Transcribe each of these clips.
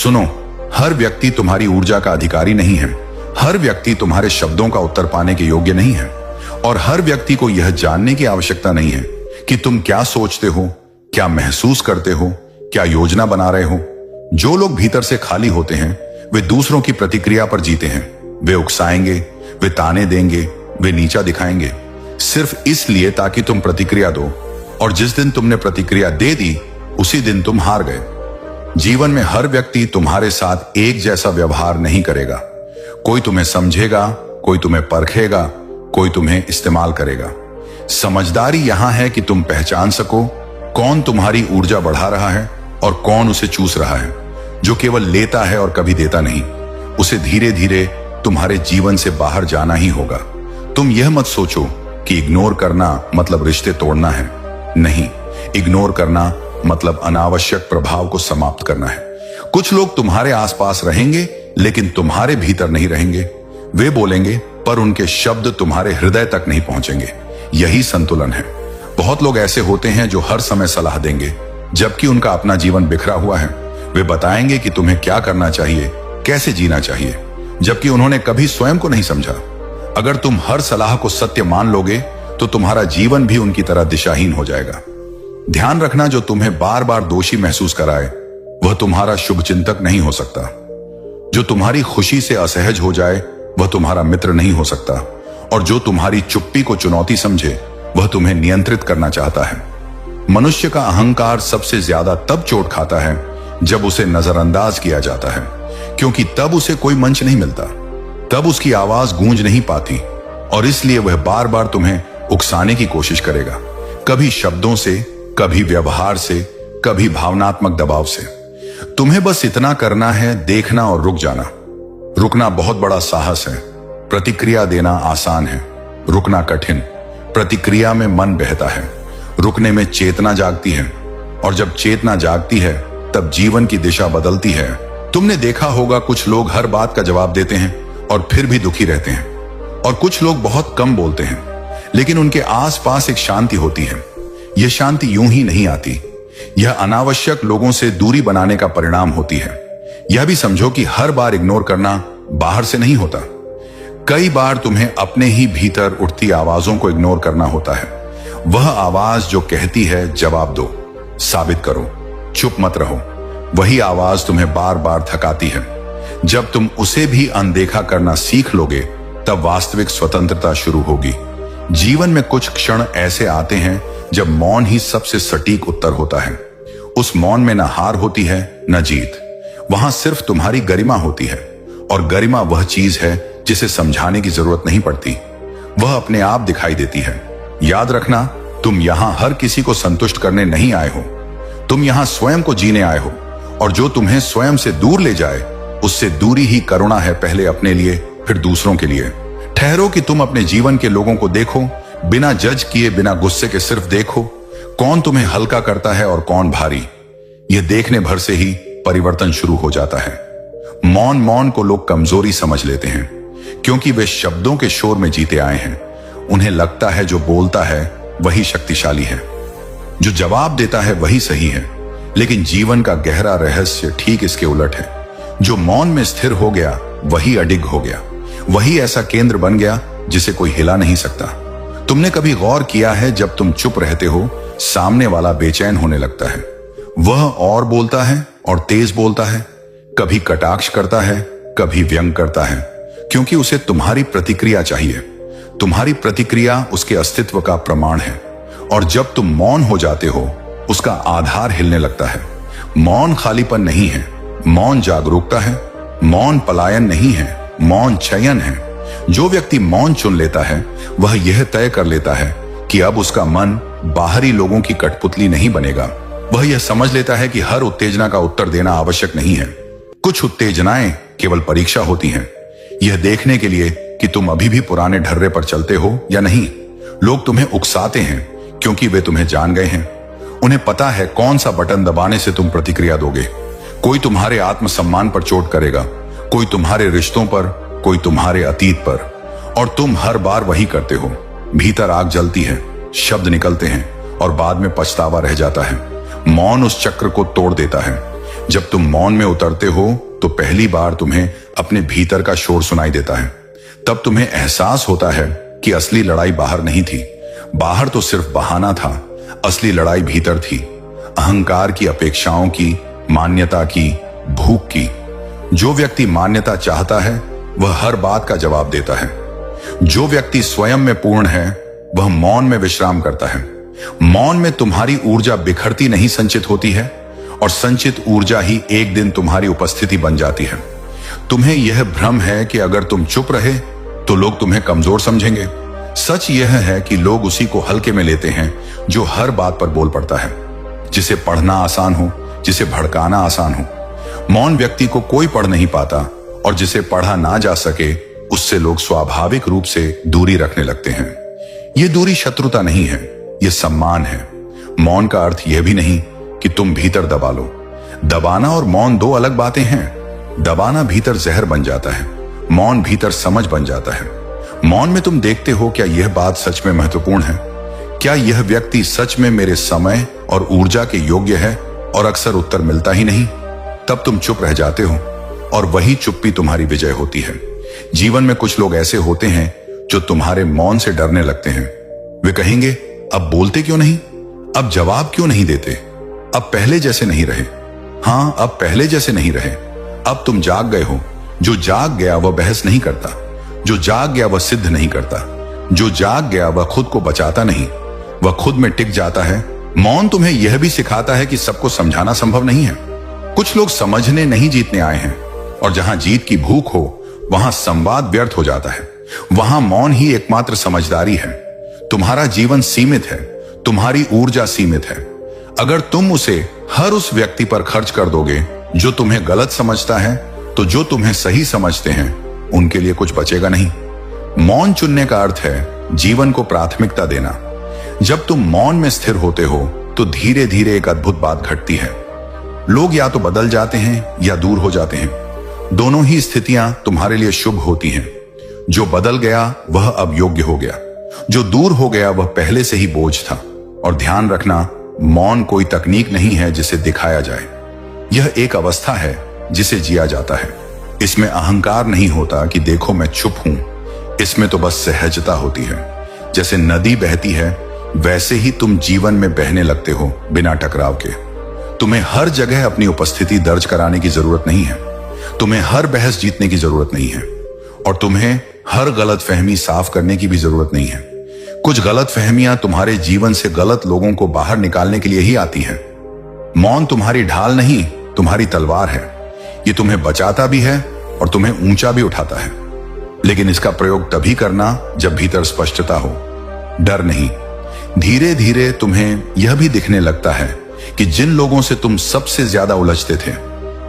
सुनो, हर व्यक्ति तुम्हारी ऊर्जा का अधिकारी नहीं है। हर व्यक्ति तुम्हारे शब्दों का उत्तर पाने के योग्य नहीं है। और हर व्यक्ति को यह जानने की आवश्यकता नहीं है कि तुम क्या सोचते हो, क्या महसूस करते हो, क्या योजना बना रहे हो। जो लोग भीतर से खाली होते हैं वे दूसरों की प्रतिक्रिया पर जीते हैं। वे उकसाएंगे, वे ताने देंगे, वे नीचा दिखाएंगे, सिर्फ इसलिए ताकि तुम प्रतिक्रिया दो। और जिस दिन तुमने प्रतिक्रिया दे दी उसी दिन तुम हार गए। जीवन में हर व्यक्ति तुम्हारे साथ एक जैसा व्यवहार नहीं करेगा। कोई तुम्हें समझेगा, कोई तुम्हें परखेगा, कोई तुम्हें इस्तेमाल करेगा। समझदारी यहां है कि तुम पहचान सको कौन तुम्हारी ऊर्जा बढ़ा रहा है और कौन उसे चूस रहा है। जो केवल लेता है और कभी देता नहीं, उसे धीरे धीरे तुम्हारे जीवन से बाहर जाना ही होगा। तुम यह मत सोचो कि इग्नोर करना मतलब रिश्ते तोड़ना है। नहीं, इग्नोर करना मतलब अनावश्यक प्रभाव को समाप्त करना है। कुछ लोग तुम्हारे आसपास रहेंगे लेकिन तुम्हारे भीतर नहीं रहेंगे। वे बोलेंगे पर उनके शब्द तुम्हारे हृदय तक नहीं पहुंचेंगे। यही संतुलन है। बहुत लोग ऐसे होते हैं जो हर समय सलाह देंगे जबकि उनका अपना जीवन बिखरा हुआ है। वे बताएंगे कि तुम्हें क्या करना चाहिए, कैसे जीना चाहिए, जबकि उन्होंने कभी स्वयं को नहीं समझा। अगर तुम हर सलाह को सत्य मान लोगे तो तुम्हारा जीवन भी उनकी तरह दिशाहीन हो जाएगा। ध्यान रखना, जो तुम्हें बार बार दोषी महसूस कराए वह तुम्हारा शुभचिंतक नहीं हो सकता। जो तुम्हारी खुशी से असहज हो जाए वह तुम्हारा मित्र नहीं हो सकता। और जो तुम्हारी चुप्पी को चुनौती समझे वह तुम्हें नियंत्रित करना चाहता है। मनुष्य का अहंकार सबसे ज्यादा तब चोट खाता है जब उसे नजरअंदाज किया जाता है, क्योंकि तब उसे कोई मंच नहीं मिलता, तब उसकी आवाज गूंज नहीं पाती और इसलिए वह बार बार तुम्हें उकसाने की कोशिश करेगा। कभी शब्दों से, कभी व्यवहार से, कभी भावनात्मक दबाव से। तुम्हें बस इतना करना है, देखना और रुक जाना। रुकना बहुत बड़ा साहस है। प्रतिक्रिया देना आसान है, रुकना कठिन। प्रतिक्रिया में मन बहता है, रुकने में चेतना जागती है। और जब चेतना जागती है तब जीवन की दिशा बदलती है। तुमने देखा होगा कुछ लोग हर बात का जवाब देते हैं और फिर भी दुखी रहते हैं। और कुछ लोग बहुत कम बोलते हैं लेकिन उनके आसपास एक शांति होती है। यह शांति यूं ही नहीं आती। यह अनावश्यक लोगों से दूरी बनाने का परिणाम होती है। यह भी समझो कि हर बार इग्नोर करना बाहर से नहीं होता। कई बार तुम्हें अपने ही भीतर उठती आवाजों को इग्नोर करना होता है। वह आवाज जो कहती है जवाब दो, साबित करो, चुप मत रहो, वही आवाज तुम्हें बार बार थकाती है। जब तुम उसे भी अनदेखा करना सीख लोगे तब वास्तविक स्वतंत्रता शुरू होगी। जीवन में कुछ क्षण ऐसे आते हैं जब मौन ही सबसे सटीक उत्तर होता है। उस मौन में न हार होती है न जीत, वहां सिर्फ तुम्हारी गरिमा होती है। और गरिमा वह चीज है जिसे समझाने की जरूरत नहीं पड़ती, वह अपने आप दिखाई देती है। याद रखना, तुम यहां हर किसी को संतुष्ट करने नहीं आए हो, तुम यहां स्वयं को जीने आए हो। और जो तुम्हें स्वयं से दूर ले जाए उससे दूरी ही करुणा है, पहले अपने लिए फिर दूसरों के लिए। ठहरो कि तुम अपने जीवन के लोगों को देखो, बिना जज किए, बिना गुस्से के सिर्फ देखो कौन तुम्हें हल्का करता है और कौन भारी। यह देखने भर से ही परिवर्तन शुरू हो जाता है। मौन को लोग कमजोरी समझ लेते हैं क्योंकि वे शब्दों के शोर में जीते आए हैं। उन्हें लगता है जो बोलता है वही शक्तिशाली है, जो जवाब देता है वही सही है। लेकिन जीवन का गहरा रहस्य ठीक इसके उलट है। जो मौन में स्थिर हो गया वही अडिग हो गया, वही ऐसा केंद्र बन गया जिसे कोई हिला नहीं सकता। तुमने कभी गौर किया है, जब तुम चुप रहते हो सामने वाला बेचैन होने लगता है। वह और बोलता है और तेज बोलता है, कभी कटाक्ष करता है, कभी व्यंग करता है, क्योंकि उसे तुम्हारी प्रतिक्रिया चाहिए। तुम्हारी प्रतिक्रिया उसके अस्तित्व का प्रमाण है। और जब तुम मौन हो जाते हो उसका आधार हिलने लगता है। मौन खालीपन नहीं है, मौन जागरूकता है। मौन पलायन नहीं है, मौन चयन है। जो व्यक्ति मौन चुन लेता है वह यह तय कर लेता है कि अब उसका मन बाहरी लोगों की कठपुतली नहीं बनेगा। वह यह समझ लेता है कि हर उत्तेजना का उत्तर देना आवश्यक नहीं है। कुछ उत्तेजनाएं केवल परीक्षा होती हैं, यह देखने के लिए कि तुम अभी भी पुराने ढर्रे पर चलते हो या नहीं। लोग तुम्हें उकसाते हैं क्योंकि वे तुम्हें जान गए हैं। उन्हें पता है कौन सा बटन दबाने से तुम प्रतिक्रिया दोगे। कोई तुम्हारे आत्मसम्मान पर चोट करेगा, कोई तुम्हारे रिश्तों पर, कोई तुम्हारे अतीत पर, और तुम हर बार वही करते हो। भीतर आग जलती है, शब्द निकलते हैं और बाद में पछतावा रह जाता है। मौन उस चक्र को तोड़ देता है। जब तुम मौन में उतरते हो तो पहली बार तुम्हें अपने भीतर का शोर सुनाई देता है। तब तुम्हें एहसास होता है कि असली लड़ाई बाहर नहीं थी, बाहर तो सिर्फ बहाना था, असली लड़ाई भीतर थी। अहंकार की, अपेक्षाओं की, मान्यता की, भूख की। जो व्यक्ति मान्यता चाहता है वह हर बात का जवाब देता है। जो व्यक्ति स्वयं में पूर्ण है वह मौन में विश्राम करता है। मौन में तुम्हारी ऊर्जा बिखरती नहीं, संचित होती है, और संचित ऊर्जा ही एक दिन तुम्हारी उपस्थिति बन जाती है। तुम्हें यह भ्रम है कि अगर तुम चुप रहे तो लोग तुम्हें कमजोर समझेंगे। सच यह है कि लोग उसी को हल्के में लेते हैं जो हर बात पर बोल पड़ता है, जिसे पढ़ना आसान हो, जिसे भड़काना आसान हो। मौन व्यक्ति को कोई पढ़ नहीं पाता, और जिसे पढ़ा ना जा सके उससे लोग स्वाभाविक रूप से दूरी रखने लगते हैं। यह दूरी शत्रुता नहीं है, यह सम्मान है। मौन का अर्थ यह भी नहीं कि तुम भीतर दबा लो। दबाना और मौन दो अलग बातें हैं। दबाना भीतर जहर बन जाता है, मौन भीतर समझ बन जाता है। मौन में तुम देखते हो क्या यह बात सच में महत्वपूर्ण है, क्या यह व्यक्ति सच में मेरे समय और ऊर्जा के योग्य है, और अक्सर उत्तर मिलता ही नहीं। तब तुम चुप रह जाते हो, और वही चुप्पी तुम्हारी विजय होती है। जीवन में कुछ लोग ऐसे होते हैं जो तुम्हारे मौन से डरने लगते हैं। वे कहेंगे, अब बोलते क्यों नहीं, अब जवाब क्यों नहीं देते, अब पहले जैसे नहीं रहे। हाँ, अब पहले जैसे नहीं रहे। अब तुम जाग गए हो। जो जाग गया वह बहस नहीं करता, जो जाग गया वह सिद्ध नहीं करता, जो जाग गया वह खुद को बचाता नहीं, वह खुद में टिक जाता है। मौन तुम्हें यह भी सिखाता है कि सबको समझाना संभव नहीं है। कुछ लोग समझने नहीं जीतने आए हैं, और जहां जीत की भूख हो वहां संवाद व्यर्थ हो जाता है। वहां मौन ही एकमात्र समझदारी है। तुम्हारा जीवन सीमित है, तुम्हारी ऊर्जा सीमित है। अगर तुम उसे हर उस व्यक्ति पर खर्च कर दोगे जो तुम्हें गलत समझता है, तो जो तुम्हें सही समझते हैं उनके लिए कुछ बचेगा नहीं। मौन चुनने का अर्थ है जीवन को प्राथमिकता देना। जब तुम मौन में स्थिर होते हो तो धीरे धीरे एक अद्भुत बात घटती है। लोग या तो बदल जाते हैं या दूर हो जाते हैं। दोनों ही स्थितियां तुम्हारे लिए शुभ होती हैं। जो बदल गया वह अब योग्य हो गया, जो दूर हो गया वह पहले से ही बोझ था। और ध्यान रखना, मौन कोई तकनीक नहीं है जिसे दिखाया जाए, यह एक अवस्था है जिसे जिया जाता है। इसमें अहंकार नहीं होता कि देखो मैं चुप हूं, इसमें तो बस सहजता होती है। जैसे नदी बहती है वैसे ही तुम जीवन में बहने लगते हो, बिना टकराव के। तुम्हें हर जगह अपनी उपस्थिति दर्ज कराने की जरूरत नहीं है, तुम्हें हर बहस जीतने की जरूरत नहीं है, और तुम्हें हर गलतफहमी साफ करने की भी जरूरत नहीं है। कुछ गलतफहमियां तुम्हारे जीवन से गलत लोगों को बाहर निकालने के लिए ही आती हैं। मौन तुम्हारी ढाल नहीं, तुम्हारी तलवार है। ये तुम्हें बचाता भी है और तुम्हें ऊंचा भी उठाता है, लेकिन इसका प्रयोग तभी करना जब भीतर स्पष्टता हो, डर नहीं। धीरे धीरे तुम्हें यह भी दिखने लगता है कि जिन लोगों से तुम सबसे ज्यादा उलझते थे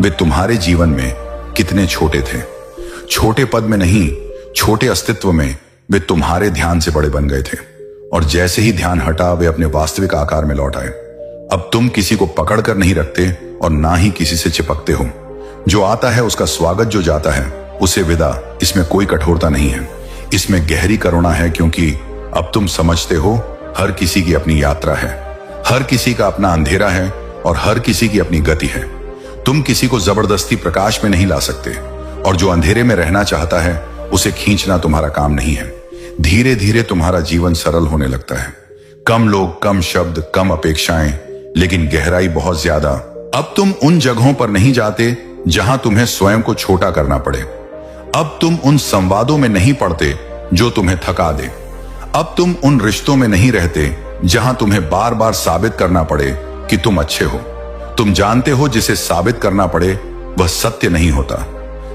वे तुम्हारे जीवन में कितने छोटे थे। छोटे पद में नहीं, छोटे अस्तित्व में वे तुम्हारे ध्यान से बड़े बन गए थे, और जैसे ही ध्यान हटा वे अपने वास्तविक आकार में लौट आए। अब तुम किसी को पकड़ कर नहीं रखते और ना ही किसी से चिपकते हो। जो आता है उसका स्वागत, जो जाता है उसे विदा। इसमें कोई कठोरता नहीं है, इसमें गहरी करुणा है, क्योंकि अब तुम समझते हो हर किसी की अपनी यात्रा है, हर किसी का अपना अंधेरा है और हर किसी की अपनी गति है। तुम किसी को जबरदस्ती प्रकाश में नहीं ला सकते, और जो अंधेरे में रहना चाहता है उसे खींचना तुम्हारा काम नहीं है। धीरे धीरे तुम्हारा जीवन सरल होने लगता है। कम लोग, कम शब्द, कम अपेक्षाएं, लेकिन गहराई बहुत ज्यादा। अब तुम उन जगहों पर नहीं जाते जहां तुम्हें स्वयं को छोटा करना पड़े। अब तुम उन संवादों में नहीं पड़ते जो तुम्हें थका दे। अब तुम उन रिश्तों में नहीं रहते जहां तुम्हें बार बार साबित करना पड़े कि तुम अच्छे हो। तुम जानते हो जिसे साबित करना पड़े वह सत्य नहीं होता,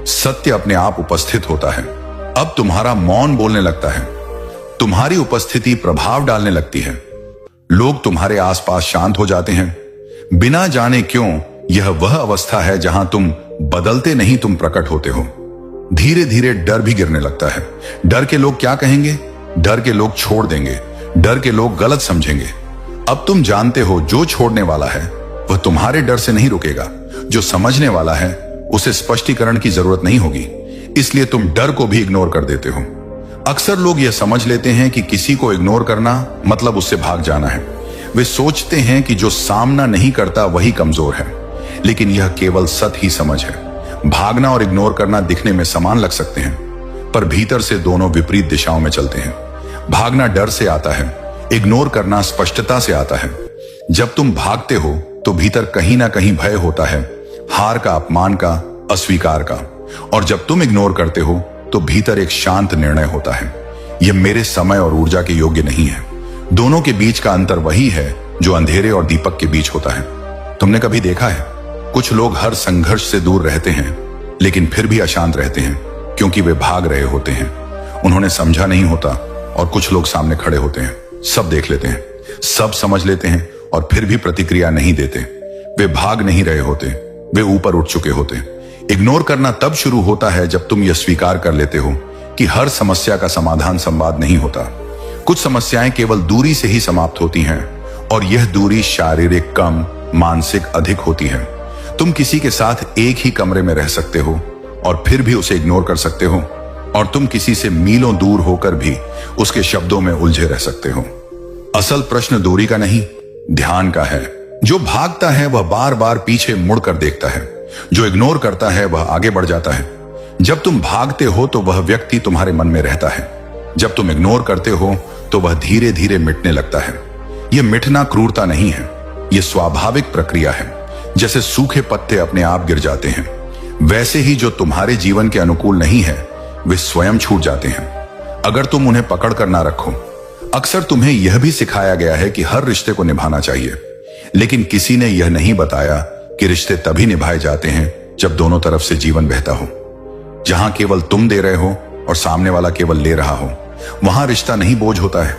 सत्य अपने आप उपस्थित होता है। अब तुम्हारा मौन बोलने लगता है, तुम्हारी उपस्थिति प्रभाव डालने लगती है। लोग तुम्हारे आसपास शांत हो जाते हैं, बिना जाने क्यों। यह वह अवस्था है जहां तुम बदलते नहीं, तुम प्रकट होते हो। धीरे धीरे डर भी गिरने लगता है। डर के लोग क्या कहेंगे, डर के लोग छोड़ देंगे, डर के लोग गलत समझेंगे। अब तुम जानते हो जो छोड़ने वाला है वह तुम्हारे डर से नहीं रुकेगा, जो समझने वाला है उसे स्पष्टीकरण की जरूरत नहीं होगी, इसलिए तुम डर को भी इग्नोर कर देते हो। अक्सर लोग यह समझ लेते हैं कि किसी को इग्नोर करना मतलब उससे भाग जाना है। वे सोचते हैं कि जो सामना नहीं करता वही कमजोर है, लेकिन यह केवल सत ही समझ है। भागना और इग्नोर करना दिखने में समान लग सकते हैं, पर भीतर से दोनों विपरीत दिशाओं में चलते हैं। भागना डर से आता है, इग्नोर करना स्पष्टता से आता है। जब तुम भागते हो तो भीतर कहीं ना कहीं भय होता है, हार का, अपमान का, अस्वीकार का। और जब तुम इग्नोर करते हो तो भीतर एक शांत निर्णय होता है, यह मेरे समय और ऊर्जा के योग्य नहीं है। दोनों के बीच का अंतर वही है जो अंधेरे और दीपक के बीच होता है। तुमने कभी देखा है, कुछ लोग हर संघर्ष से दूर रहते हैं लेकिन फिर भी अशांत रहते हैं क्योंकि वे भाग रहे होते हैं। उन्होंने समझा नहीं होता। और कुछ लोग सामने खड़े होते हैं, सब देख लेते हैं, सब समझ लेते हैं और फिर भी प्रतिक्रिया नहीं देते। वे भाग नहीं रहे होते, वे ऊपर उठ चुके होते। इग्नोर करना तब शुरू होता है जब तुम यह स्वीकार कर लेते हो कि हर समस्या का समाधान संवाद नहीं होता। कुछ समस्याएं केवल दूरी से ही समाप्त होती हैं और यह दूरी शारीरिक कम, मानसिक अधिक होती है। तुम किसी के साथ एक ही कमरे में रह सकते हो और फिर भी उसे इग्नोर कर सकते हो, और तुम किसी से मीलों दूर होकर भी उसके शब्दों में उलझे रह सकते हो। असल प्रश्न दूरी का नहीं, ध्यान का है। जो भागता है वह बार बार पीछे मुड़कर देखता है, जो इग्नोर करता है वह आगे बढ़ जाता है। जब तुम भागते हो तो वह व्यक्ति तुम्हारे मन में रहता है, जब तुम इग्नोर करते हो तो वह धीरे धीरे मिटने लगता है। यह मिटना क्रूरता नहीं है, यह स्वाभाविक प्रक्रिया है। जैसे सूखे पत्ते अपने आप गिर जाते हैं, वैसे ही जो तुम्हारे जीवन के अनुकूल नहीं है वे स्वयं छूट जाते हैं, अगर तुम उन्हें पकड़ कर ना रखो। अक्सर तुम्हें यह भी सिखाया गया है कि हर रिश्ते को निभाना चाहिए, लेकिन किसी ने यह नहीं बताया कि रिश्ते तभी निभाए जाते हैं जब दोनों तरफ से जीवन बहता हो। जहां केवल तुम दे रहे हो और सामने वाला केवल ले रहा हो, वहां रिश्ता नहीं बोझ होता है।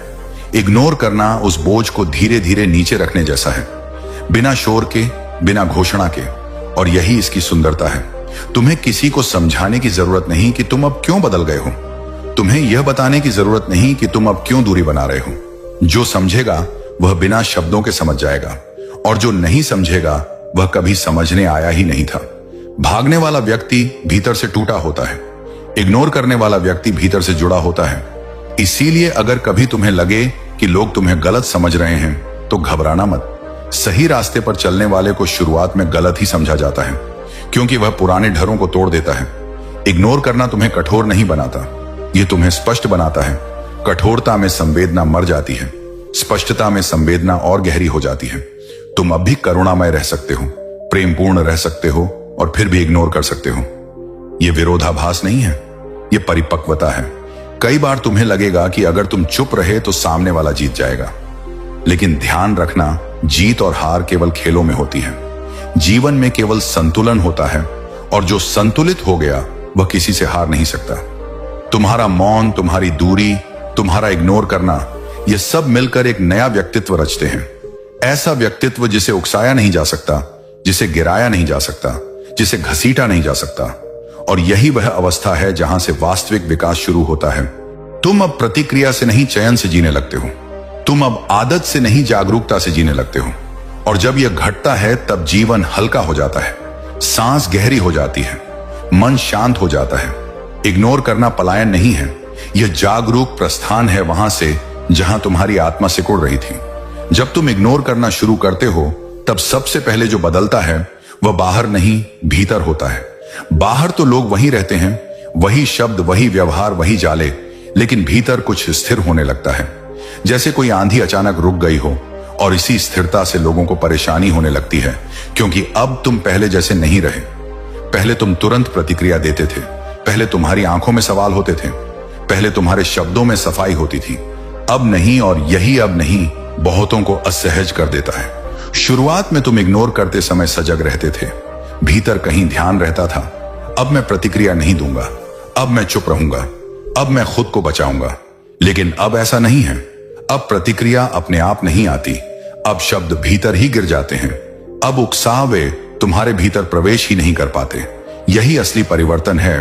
इग्नोर करना उस बोझ को धीरे धीरे नीचे रखने जैसा है, बिना शोर के, बिना घोषणा के। और यही इसकी सुंदरता है। तुम्हें किसी को समझाने की जरूरत नहीं कि तुम अब क्यों बदल गए हो। तुम्हें यह बताने की जरूरत नहीं कि तुम अब क्यों दूरी बना रहे हो। जो समझेगा वह बिना शब्दों के समझ जाएगा, और जो नहीं समझेगा वह कभी समझने आया ही नहीं था। भागने वाला व्यक्ति भीतर से टूटा होता है, इग्नोर करने वाला व्यक्ति भीतर से जुड़ा होता है। इसीलिए अगर कभी तुम्हें लगे कि लोग तुम्हें गलत समझ रहे हैं तो घबराना मत। सही रास्ते पर चलने वाले को शुरुआत में गलत ही समझा जाता है, क्योंकि वह पुराने डरों को तोड़ देता है। इग्नोर करना तुम्हें कठोर नहीं बनाता, यह तुम्हें स्पष्ट बनाता है। कठोरता में संवेदना मर जाती है, स्पष्टता में संवेदना और गहरी हो जाती है। तुम अब भी करुणामय रह सकते हो, प्रेमपूर्ण रह सकते हो, और फिर भी इग्नोर कर सकते हो। यह विरोधाभास नहीं है, यह परिपक्वता है। कई बार तुम्हें लगेगा कि अगर तुम चुप रहे तो सामने वाला जीत जाएगा, लेकिन ध्यान रखना, जीत और हार केवल खेलों में होती है। जीवन में केवल संतुलन होता है, और जो संतुलित हो गया वह किसी से हार नहीं सकता। तुम्हारा मौन, तुम्हारी दूरी, तुम्हारा इग्नोर करना, ये सब मिलकर एक नया व्यक्तित्व रचते हैं। ऐसा व्यक्तित्व जिसे उकसाया नहीं जा सकता, जिसे गिराया नहीं जा सकता, जिसे घसीटा नहीं जा सकता। और यही वह अवस्था है जहां से वास्तविक विकास शुरू होता है। तुम अब प्रतिक्रिया से नहीं, चयन से जीने लगते हो। तुम अब आदत से नहीं, जागरूकता से जीने लगते हो। और जब यह घटता है तब जीवन हल्का हो जाता है, सांस गहरी हो जाती है, मन शांत हो जाता है। इग्नोर करना पलायन नहीं है, यह जागरूक प्रस्थान है वहां से जहां तुम्हारी आत्मा सिकुड़ रही थी। जब तुम इग्नोर करना शुरू करते हो तब सबसे पहले जो बदलता है वह बाहर नहीं, भीतर होता है। बाहर तो लोग वहीं रहते हैं, वही शब्द, वही व्यवहार, वही जाले, लेकिन भीतर कुछ स्थिर होने लगता है। जैसे कोई आंधी अचानक रुक गई हो, और इसी स्थिरता से लोगों को परेशानी होने लगती है, क्योंकि अब तुम पहले जैसे नहीं रहे। पहले तुम तुरंत प्रतिक्रिया देते थे, पहले तुम्हारी आंखों में सवाल होते थे, पहले तुम्हारे शब्दों में सफाई होती थी। अब नहीं, और यही अब नहीं बहुतों को असहज कर देता है। शुरुआत में तुम इग्नोर करते समय सजग रहते थे, भीतर कहीं ध्यान रहता था, अब मैं प्रतिक्रिया नहीं दूंगा, अब मैं चुप रहूंगा, अब मैं खुद को बचाऊंगा। लेकिन अब ऐसा नहीं है। अब प्रतिक्रिया अपने आप नहीं आती, अब शब्द भीतर ही गिर जाते हैं। अब उकसावे तुम्हारे भीतर प्रवेश ही नहीं कर पाते। यही असली परिवर्तन है